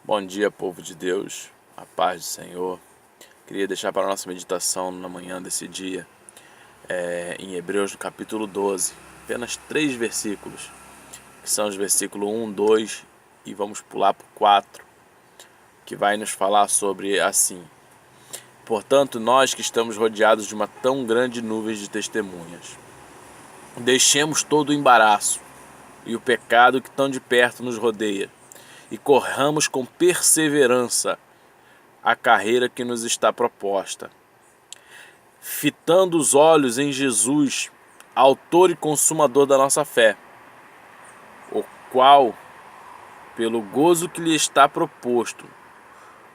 Bom dia, povo de Deus, a paz do Senhor. Queria deixar para a nossa meditação na manhã desse dia, em Hebreus, no capítulo 12, apenas 3 versículos, que são os versículos 1, 2 e vamos pular para o 4, que vai nos falar sobre assim: portanto, nós que estamos rodeados de uma tão grande nuvem de testemunhas, deixemos todo o embaraço e o pecado que tão de perto nos rodeia, e corramos com perseverança a carreira que nos está proposta, fitando os olhos em Jesus, autor e consumador da nossa fé, o qual, pelo gozo que lhe está proposto,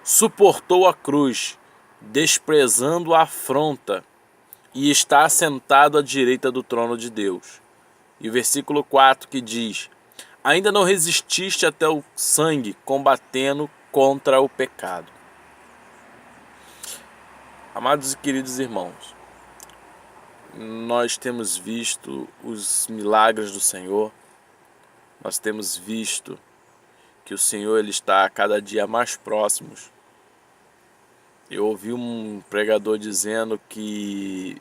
suportou a cruz, desprezando a afronta, e está assentado à direita do trono de Deus. E o versículo 4 que diz: ainda não resististe até o sangue, combatendo contra o pecado. Amados e queridos irmãos, nós temos visto os milagres do Senhor, nós temos visto que o Senhor ele está a cada dia mais próximo. Eu ouvi um pregador dizendo que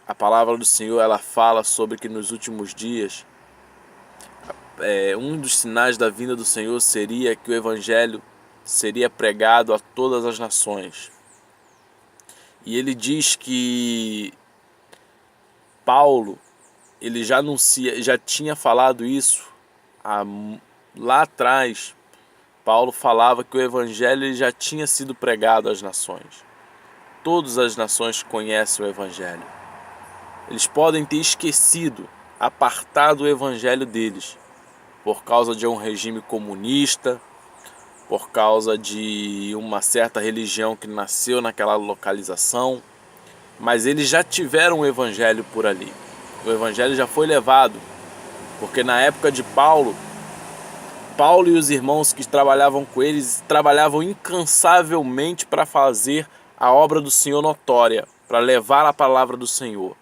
a palavra do Senhor ela fala sobre que nos últimos dias um dos sinais da vinda do Senhor seria que o Evangelho seria pregado a todas as nações. E ele diz que Paulo ele já tinha falado isso lá atrás. Paulo falava que o Evangelho já tinha sido pregado às nações. Todas as nações conhecem o Evangelho. Eles podem ter esquecido, apartado o Evangelho deles, por causa de um regime comunista, por causa de uma certa religião que nasceu naquela localização, mas eles já tiveram o Evangelho por ali. O Evangelho já foi levado, porque na época de Paulo e os irmãos que trabalhavam com eles trabalhavam incansavelmente para fazer a obra do Senhor notória, para levar a palavra do Senhor.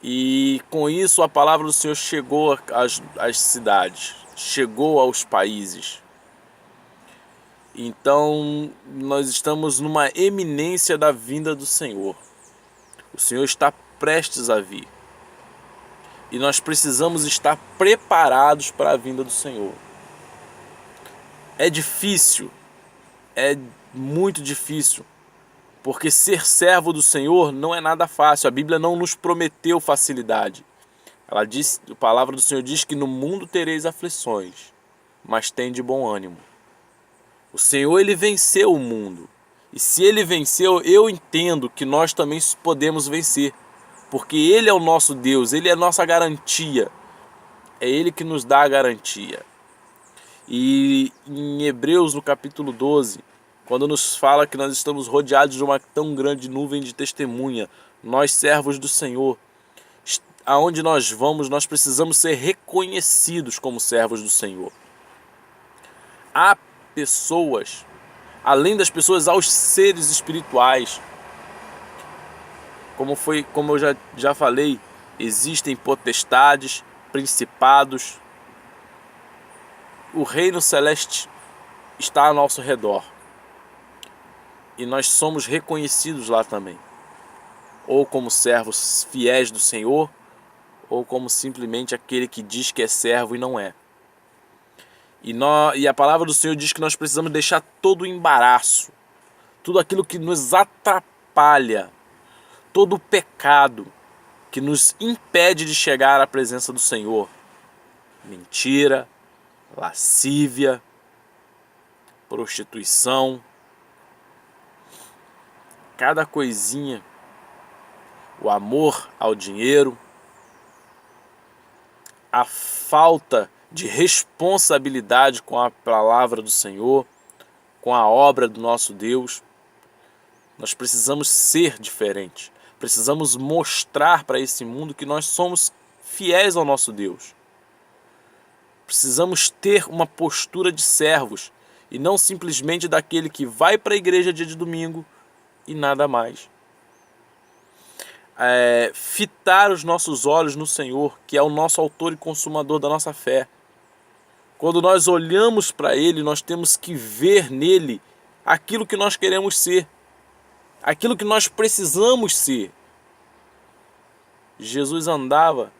E com isso a palavra do Senhor chegou às cidades, chegou aos países. Então nós estamos numa eminência da vinda do Senhor. O Senhor está prestes a vir. E nós precisamos estar preparados para a vinda do Senhor. É difícil, é muito difícil, porque ser servo do Senhor não é nada fácil. A Bíblia não nos prometeu facilidade. A palavra do Senhor diz que no mundo tereis aflições, mas tem de bom ânimo. O Senhor ele venceu o mundo. E se ele venceu, eu entendo que nós também podemos vencer. Porque ele é o nosso Deus, ele é a nossa garantia. É ele que nos dá a garantia. E em Hebreus, no capítulo 12, quando nos fala que nós estamos rodeados de uma tão grande nuvem de testemunha, nós servos do Senhor, aonde nós vamos, nós precisamos ser reconhecidos como servos do Senhor. Há pessoas, além das pessoas, há os seres espirituais. Como eu já falei, existem potestades, principados. O reino celeste está ao nosso redor. E nós somos reconhecidos lá também. Ou como servos fiéis do Senhor, ou como simplesmente aquele que diz que é servo e não é. E a palavra do Senhor diz que nós precisamos deixar todo o embaraço, tudo aquilo que nos atrapalha, todo o pecado que nos impede de chegar à presença do Senhor. Mentira, lascívia, prostituição, cada coisinha, o amor ao dinheiro, a falta de responsabilidade com a palavra do Senhor, com a obra do nosso Deus. Nós precisamos ser diferentes. Precisamos mostrar para esse mundo que nós somos fiéis ao nosso Deus. Precisamos ter uma postura de servos e não simplesmente daquele que vai para a igreja dia de domingo e nada mais. Fitar os nossos olhos no Senhor, que é o nosso autor e consumador da nossa fé. Quando nós olhamos para Ele, nós temos que ver nele aquilo que nós queremos ser, aquilo que nós precisamos ser. Jesus andava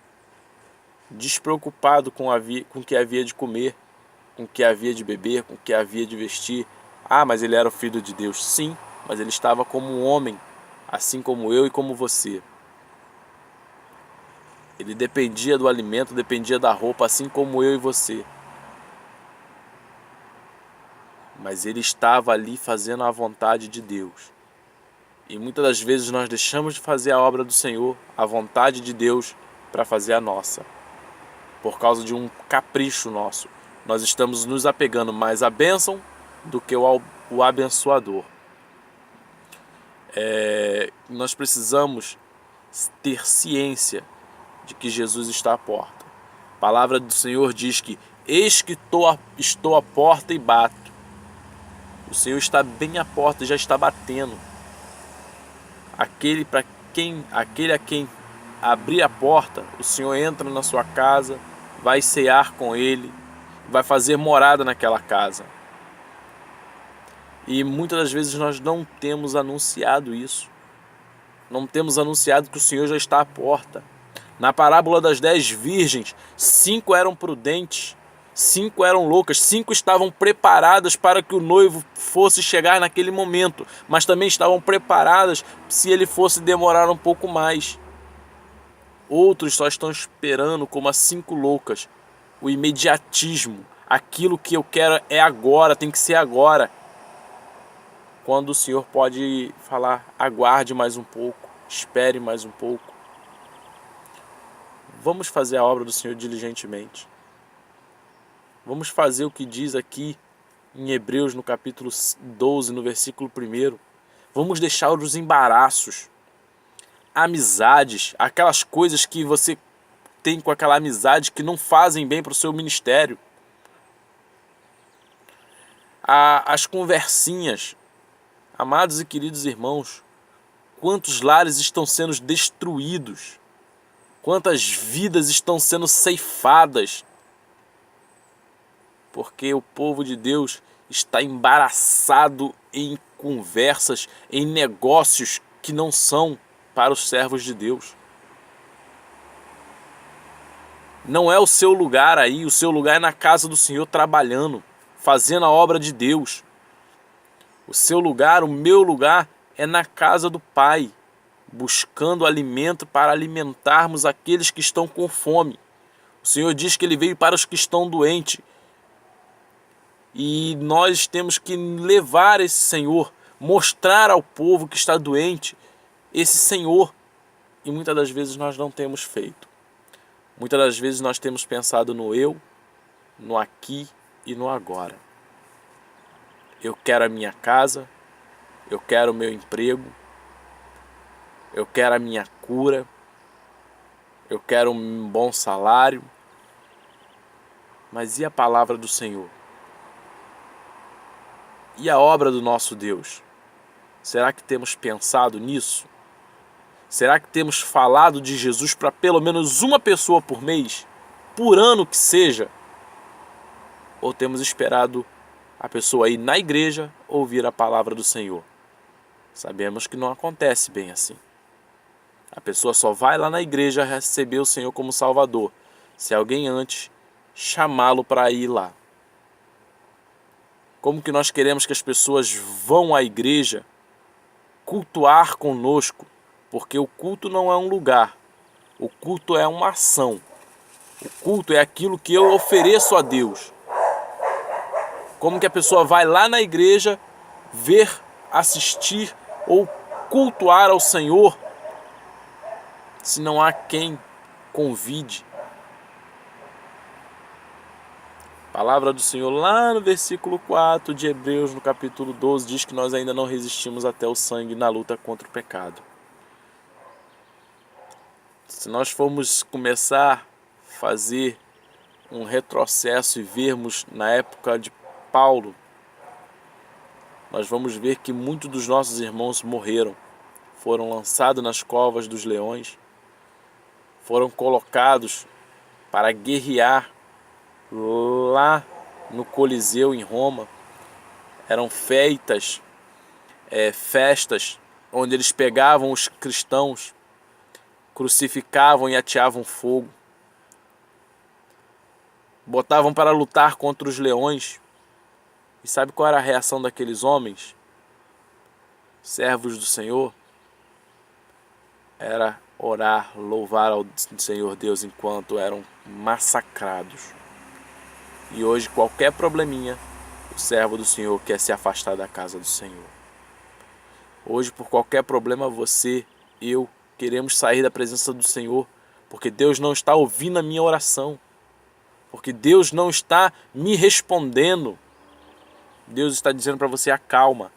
despreocupado com o que havia de comer, com o que havia de beber, com o que havia de vestir. Ah, mas ele era o Filho de Deus. Sim, mas ele estava como um homem, assim como eu e como você. Ele dependia do alimento, dependia da roupa, assim como eu e você. Mas ele estava ali fazendo a vontade de Deus. E muitas das vezes nós deixamos de fazer a obra do Senhor, a vontade de Deus, para fazer a nossa. Por causa de um capricho nosso. Nós estamos nos apegando mais à bênção do que o abençoador. Nós precisamos ter ciência de que Jesus está à porta. A palavra do Senhor diz que eis que estou à porta e bato. O Senhor está bem à porta e já está batendo. Aquele a quem abrir a porta, o Senhor entra na sua casa, vai cear com ele, vai fazer morada naquela casa. E muitas das vezes nós não temos anunciado isso. Não temos anunciado que o Senhor já está à porta. Na parábola das 10 virgens, 5 eram prudentes, 5 eram loucas, 5 estavam preparadas para que o noivo fosse chegar naquele momento, mas também estavam preparadas se ele fosse demorar um pouco mais. Outros só estão esperando, como as 5 loucas, o imediatismo. Aquilo que eu quero é agora, tem que ser agora. Quando o Senhor pode falar, aguarde mais um pouco, espere mais um pouco. Vamos fazer a obra do Senhor diligentemente. Vamos fazer o que diz aqui em Hebreus, no capítulo 12, no versículo 1. Vamos deixar os embaraços, amizades, aquelas coisas que você tem com aquela amizade que não fazem bem para o seu ministério. As conversinhas. Amados e queridos irmãos, quantos lares estão sendo destruídos, quantas vidas estão sendo ceifadas, porque o povo de Deus está embaraçado em conversas, em negócios que não são para os servos de Deus. Não é o seu lugar aí, o seu lugar é na casa do Senhor trabalhando, fazendo a obra de Deus. O seu lugar, o meu lugar é na casa do Pai, buscando alimento para alimentarmos aqueles que estão com fome. O Senhor diz que Ele veio para os que estão doentes. E nós temos que levar esse Senhor, mostrar ao povo que está doente esse Senhor. E muitas das vezes nós não temos feito. Muitas das vezes nós temos pensado no eu, no aqui e no agora. Eu quero a minha casa, eu quero o meu emprego, eu quero a minha cura, eu quero um bom salário. Mas e a palavra do Senhor? E a obra do nosso Deus? Será que temos pensado nisso? Será que temos falado de Jesus para pelo menos uma pessoa por mês? Por ano que seja? Ou temos esperado a pessoa ir na igreja ouvir a palavra do Senhor? Sabemos que não acontece bem assim. A pessoa só vai lá na igreja receber o Senhor como Salvador, se alguém antes chamá-lo para ir lá. Como que nós queremos que as pessoas vão à igreja cultuar conosco? Porque o culto não é um lugar, o culto é uma ação. O culto é aquilo que eu ofereço a Deus. Como que a pessoa vai lá na igreja ver, assistir ou cultuar ao Senhor se não há quem convide? A palavra do Senhor lá no versículo 4 de Hebreus, no capítulo 12, diz que nós ainda não resistimos até o sangue na luta contra o pecado. Se nós formos começar a fazer um retrocesso e vermos na época de Paulo, nós vamos ver que muitos dos nossos irmãos morreram, foram lançados nas covas dos leões, foram colocados para guerrear lá no Coliseu em Roma. Eram festas onde eles pegavam os cristãos, crucificavam e ateavam fogo, botavam para lutar contra os leões. E sabe qual era a reação daqueles homens, servos do Senhor? Era orar, louvar ao Senhor Deus enquanto eram massacrados. E hoje qualquer probleminha, o servo do Senhor quer se afastar da casa do Senhor. Hoje por qualquer problema você, eu, queremos sair da presença do Senhor, porque Deus não está ouvindo a minha oração, porque Deus não está me respondendo. Deus está dizendo para você: acalma,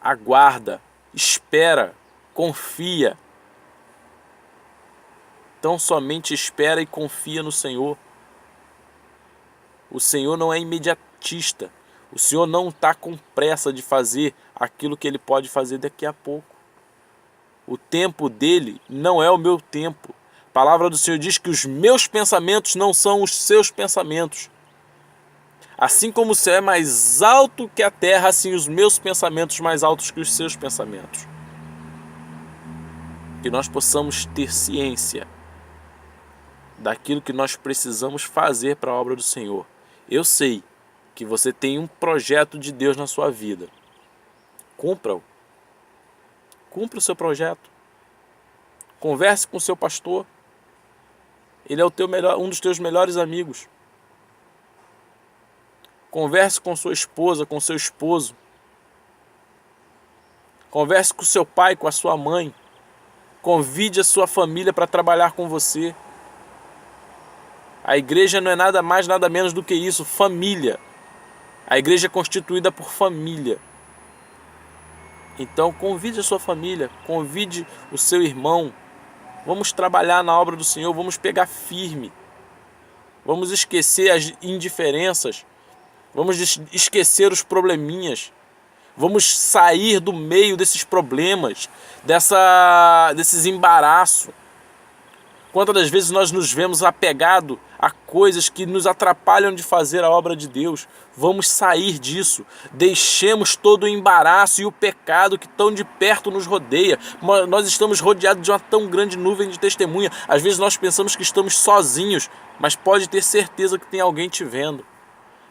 aguarda, espera, confia. Então somente espera e confia no Senhor. O Senhor não é imediatista. O Senhor não está com pressa de fazer aquilo que Ele pode fazer daqui a pouco. O tempo dele não é o meu tempo. A palavra do Senhor diz que os meus pensamentos não são os seus pensamentos. Assim como o céu é mais alto que a terra, assim os meus pensamentos mais altos que os seus pensamentos. Que nós possamos ter ciência daquilo que nós precisamos fazer para a obra do Senhor. Eu sei que você tem um projeto de Deus na sua vida. Cumpra-o. Cumpra o seu projeto. Converse com o seu pastor. Ele é um dos teus melhores amigos. Converse com sua esposa, com seu esposo. Converse com seu pai, com a sua mãe. Convide a sua família para trabalhar com você. A igreja não é nada mais, nada menos do que isso, família. A igreja é constituída por família. Então convide a sua família, convide o seu irmão. Vamos trabalhar na obra do Senhor, vamos pegar firme. Vamos esquecer as indiferenças. Vamos esquecer os probleminhas. Vamos sair do meio desses problemas, desses embaraços. Quantas das vezes nós nos vemos apegados a coisas que nos atrapalham de fazer a obra de Deus? Vamos sair disso. Deixemos todo o embaraço e o pecado que tão de perto nos rodeia. Nós estamos rodeados de uma tão grande nuvem de testemunha. Às vezes nós pensamos que estamos sozinhos, mas pode ter certeza que tem alguém te vendo.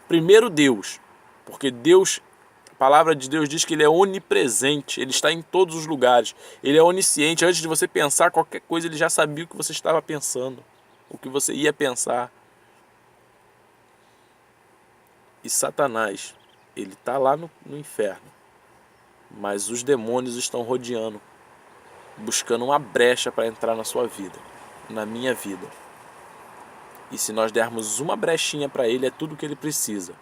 Primeiro Deus, porque Deus, a palavra de Deus diz que Ele é onipresente, Ele está em todos os lugares, Ele é onisciente. Antes de você pensar qualquer coisa, Ele já sabia o que você estava pensando, o que você ia pensar. E Satanás, ele está lá no inferno, mas os demônios estão rodeando, buscando uma brecha para entrar na sua vida, na minha vida. E se nós dermos uma brechinha para ele, é tudo o que ele precisa.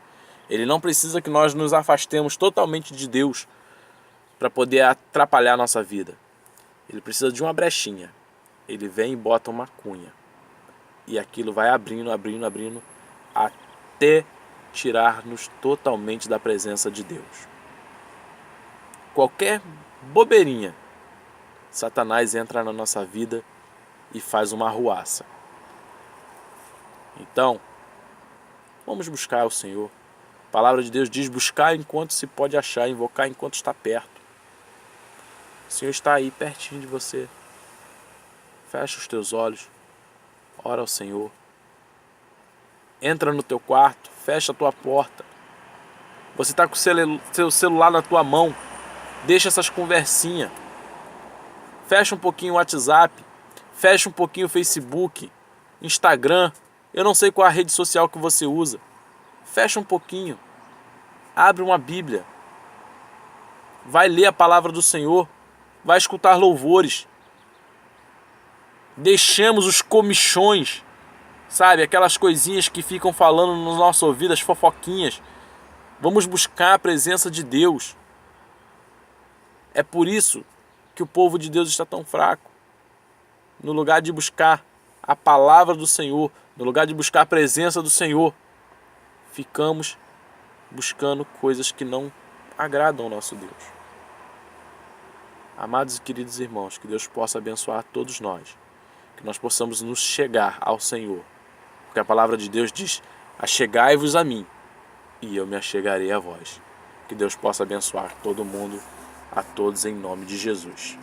Ele não precisa que nós nos afastemos totalmente de Deus para poder atrapalhar a nossa vida. Ele precisa de uma brechinha. Ele vem e bota uma cunha. E aquilo vai abrindo, abrindo, abrindo, até tirar-nos totalmente da presença de Deus. Qualquer bobeirinha, Satanás entra na nossa vida e faz uma arruaça. Então, vamos buscar o Senhor. A palavra de Deus diz: buscar enquanto se pode achar, invocar enquanto está perto. O Senhor está aí pertinho de você. Fecha os teus olhos, ora ao Senhor. Entra no teu quarto, fecha a tua porta. Você está com o seu celular na tua mão, deixa essas conversinhas. Fecha um pouquinho o WhatsApp, fecha um pouquinho o Facebook, Instagram. Eu não sei qual a rede social que você usa. Fecha um pouquinho. Abre uma Bíblia. Vai ler a palavra do Senhor. Vai escutar louvores. Deixemos os comichões, sabe? Aquelas coisinhas que ficam falando no nosso ouvido, as fofoquinhas. Vamos buscar a presença de Deus. É por isso que o povo de Deus está tão fraco. No lugar de buscar a palavra do Senhor, no lugar de buscar a presença do Senhor, ficamos buscando coisas que não agradam ao nosso Deus. Amados e queridos irmãos, que Deus possa abençoar todos nós, que nós possamos nos chegar ao Senhor, porque a palavra de Deus diz: achegai-vos a mim, e eu me achegarei a vós. Que Deus possa abençoar todo mundo, a todos em nome de Jesus.